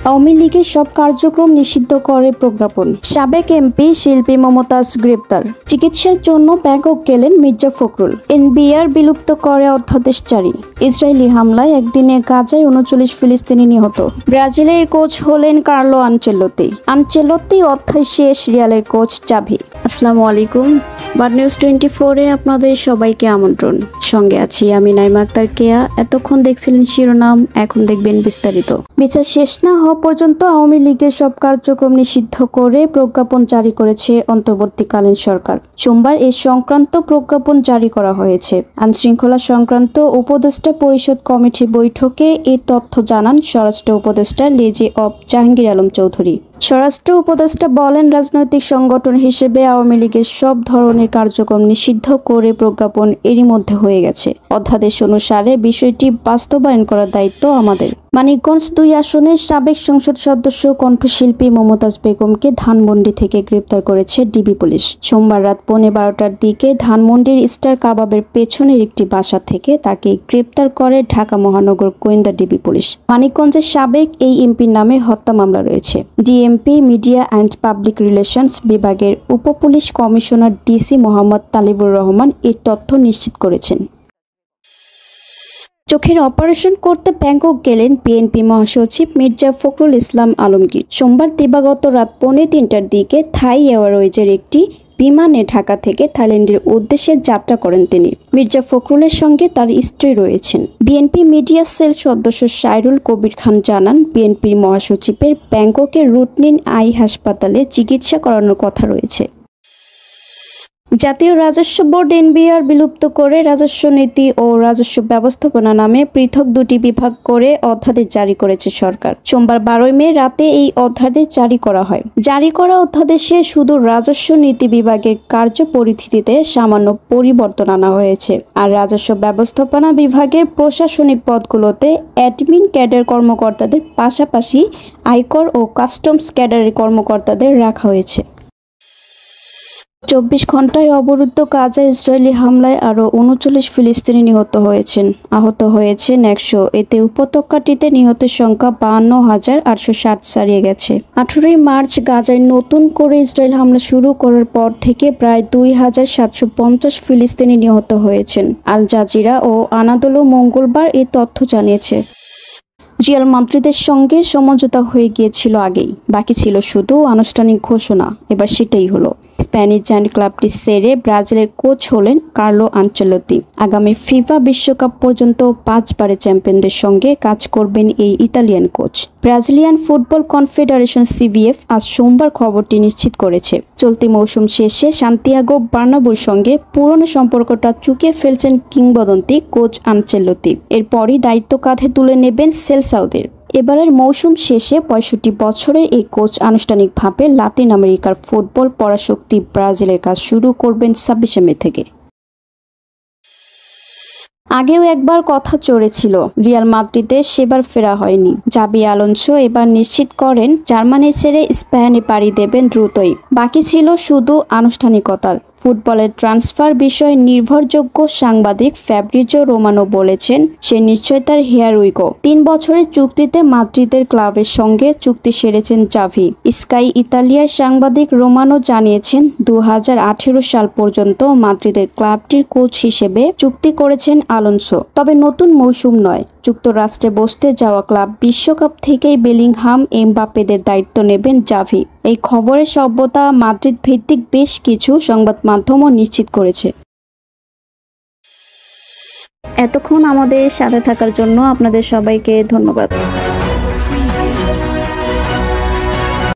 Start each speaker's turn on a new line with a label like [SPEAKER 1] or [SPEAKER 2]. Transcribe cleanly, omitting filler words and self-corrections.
[SPEAKER 1] আওয়ামী লীগের সব কার্যক্রম নিষিদ্ধ করে প্রজ্ঞাপন। সাবেক এমপি শিল্পী মমতাজ গ্রেপ্তার। চিকিৎসার জন্য ব্যাংকক গেলেন মির্জা ফখরুল। এনবিআর বিলুপ্ত করে অধ্যাদেশ জারি। ইসরায়েলি হামলায় একদিনে গাজায় 39 ফিলিস্তিনি নিহত। ব্রাজিলের কোচ হলেন কার্লো আনচেলত্তি অধ্যায় শেষ। রিয়ালের কোচ জাভি। আসসালামু আলাইকুম। বাদ নিউজ 24-এ আপনাদের সবাইকে আমন্ত্রণ। সঙ্গে আছি আমি নাইমা আক্তার কেয়া। এতক্ষণ দেখছিলেন শিরোনাম, এখন দেখবেন বিস্তারিত। বিচার শেষ না হওয়া পর্যন্ত আওয়ামী লীগের সব কার্যক্রম নিষিদ্ধ করে প্রজ্ঞাপন জারি করেছে অন্তর্বর্তীকালীন সরকার। সোমবার এ সংক্রান্ত প্রজ্ঞাপন জারি করা হয়েছে। আইনশৃঙ্খলা সংক্রান্ত উপদেষ্টা পরিষদ কমিটির বৈঠকে এই তথ্য জানান স্বরাষ্ট্র উপদেষ্টা লেজে অব জাহাঙ্গীর আলম চৌধুরী। স্বরাষ্ট্র উপদেষ্টা বলেন, রাজনৈতিক সংগঠন হিসেবে আওয়ামী লীগের সব ধরনের কার্যক্রম নিষিদ্ধ করে প্রজ্ঞাপন এরই মধ্যে হয়ে গেছে। অধ্যাদেশ অনুসারে বিষয়টি বাস্তবায়ন করার দায়িত্ব আমাদের। মানিকগঞ্জ 2 আসনের সাবেক সংসদ সদস্য কণ্ঠশিল্পী মমতাজ বেগমকে ধানমন্ডি থেকে গ্রেপ্তার করেছে ডিবি পুলিশ। সোমবার রাত 11:15টার দিকে ধানমন্ডির স্টার কাবাবের পেছনের একটি বাসা থেকে তাকে গ্রেপ্তার করে ঢাকা মহানগর গোয়েন্দা ডিবি পুলিশ। মানিকগঞ্জের সাবেক এই এমপির নামে হত্যা মামলা রয়েছে। DMP media and public relations বিভাগের উপপুলিশ কমিশনার ডিসি মোহাম্মদ তালিবুর রহমান এই তথ্য নিশ্চিত করেছেন। চোখের অপারেশন করতে ব্যাংকক গেলেন বিএনপি মহাসচিব মির্জা ফখরুল ইসলাম আলমগীর। সোমবার দিবাগত রাত 2:45টার দিকে থাই এয়ারওয়েজের একটি বিমানে ঢাকা থেকে থাইল্যান্ডের উদ্দেশ্যে যাত্রা করেন তিনি। মির্জা ফখরুলের সঙ্গে তার স্ত্রী রয়েছেন। বিএনপি মিডিয়া সেল সদস্য সাইরুল কবির খান জানান, বিএনপির মহাসচিবের ব্যাংককের রুটনিন আই হাসপাতালে চিকিৎসা করানোর কথা রয়েছে। জাতীয় রাজস্ব বোর্ড এনবিআর বিলুপ্ত করে রাজস্ব নীতি ও রাজস্ব ব্যবস্থাপনা নামে পৃথক 2টি বিভাগ করে অধ্যাদেশ জারি করেছে সরকার। সোমবার 12 মে রাতে এই অধ্যাদেশ জারি করা হয়। জারি করা অধ্যাদেশে শুধু রাজস্ব নীতি বিভাগের কার্যপরিধিতে সামান্য পরিবর্তন আনা হয়েছে। আর রাজস্ব ব্যবস্থাপনা বিভাগের প্রশাসনিক পদগুলোতে অ্যাডমিন ক্যাডার কর্মকর্তাদের পাশাপাশি আয়কর ও কাস্টমস ক্যাডারের কর্মকর্তাদের রাখা হয়েছে। 24 ঘন্টায় অবরুদ্ধ গাজা ইসরায়েলি হামলায় আরও 39 ফিলিস্তিনি নিহত হয়েছেন। আহত হয়েছেন 100। এতে উপত্যকাটিতে নিহতের সংখ্যা 52,860 ছাড়িয়ে গেছে। 18 মার্চ গাজায় নতুন করে ইসরায়েল হামলা শুরু করার পর থেকে প্রায় 2,750 ফিলিস্তিনি নিহত হয়েছেন। আল জাজিরা ও আনাদোলো মঙ্গলবার এই তথ্য জানিয়েছে। রিয়াল মাদ্রিদের সঙ্গে সমঝোতা হয়ে গিয়েছিল আগেই, বাকি ছিল শুধু আনুষ্ঠানিক ঘোষণা। এবার সেটাই হলো। স্প্যানিশ জায়ান্ট ক্লাবটি ছেড়ে ব্রাজিলের কোচ হলেন কার্লো আনচেলত্তি। আগামী ফিফা বিশ্বকাপ পর্যন্ত 5 বারের চ্যাম্পিয়নদের সঙ্গে কাজ করবেন এই Italian coach. Brazilian football confederation CBF আজ সোমবার খবরটি নিশ্চিত করেছে। চলতি মৌসুম শেষে সান্তিয়াগো বার্নাব্যুর সঙ্গে পুরনো সম্পর্কটা চুকিয়ে ফেলছেন কিংবদন্তি কোচ আনচেলত্তি। এরপরই দায়িত্ব কাঁধে তুলে নেবেন সেলসাওদের। এবারের মৌসুম শেষে 65 বছরের এই কোচ আনুষ্ঠানিকভাবে লাতিন আমেরিকার ফুটবল পরাশক্তি ব্রাজিলের কাজ শুরু করবেন 26 মে থেকে। আগেও একবার কথা চড়েছিল, রিয়াল মাদ্রিদে সেবার ফেরা হয়নি। জাবি আলোনসো এবার নিশ্চিত করেন জার্মানি ছেড়ে স্পেনে পাড়ি দেবেন দ্রুতই। বাকি ছিল শুধু আনুষ্ঠানিকতার। ফুটবলের ট্রান্সফার বিষয়ে নির্ভরযোগ্য সাংবাদিক ফ্যাব্রিজো রোমানো বলেছেন, সে নিশ্চয়তার হেয়ার উইগো। 3 বছরের চুক্তিতে মাদ্রিদের ক্লাবের সঙ্গে চুক্তি সেরেছেন জাভি। স্কাই ইতালিয়ার সাংবাদিক রোমানো জানিয়েছেন, 2018 সাল পর্যন্ত মাদ্রিদের ক্লাবটির কোচ হিসেবে চুক্তি করেছেন আলোনসো। তবে নতুন মৌসুম নয়। যুক্তরাষ্ট্রে বসতে যাওয়া ক্লাব বিশ্বকাপ থেকেই বেলিংহাম এমবাপ্পেদের দায়িত্ব নেবেন জাভি। এই খবরের সভ্যতা মাদ্রিদ ভিত্তিক বেশ কিছু সংবাদ মাধ্যমও নিশ্চিত করেছে। এতক্ষণ আমাদের সাথে থাকার জন্য আপনাদের সবাইকে ধন্যবাদ।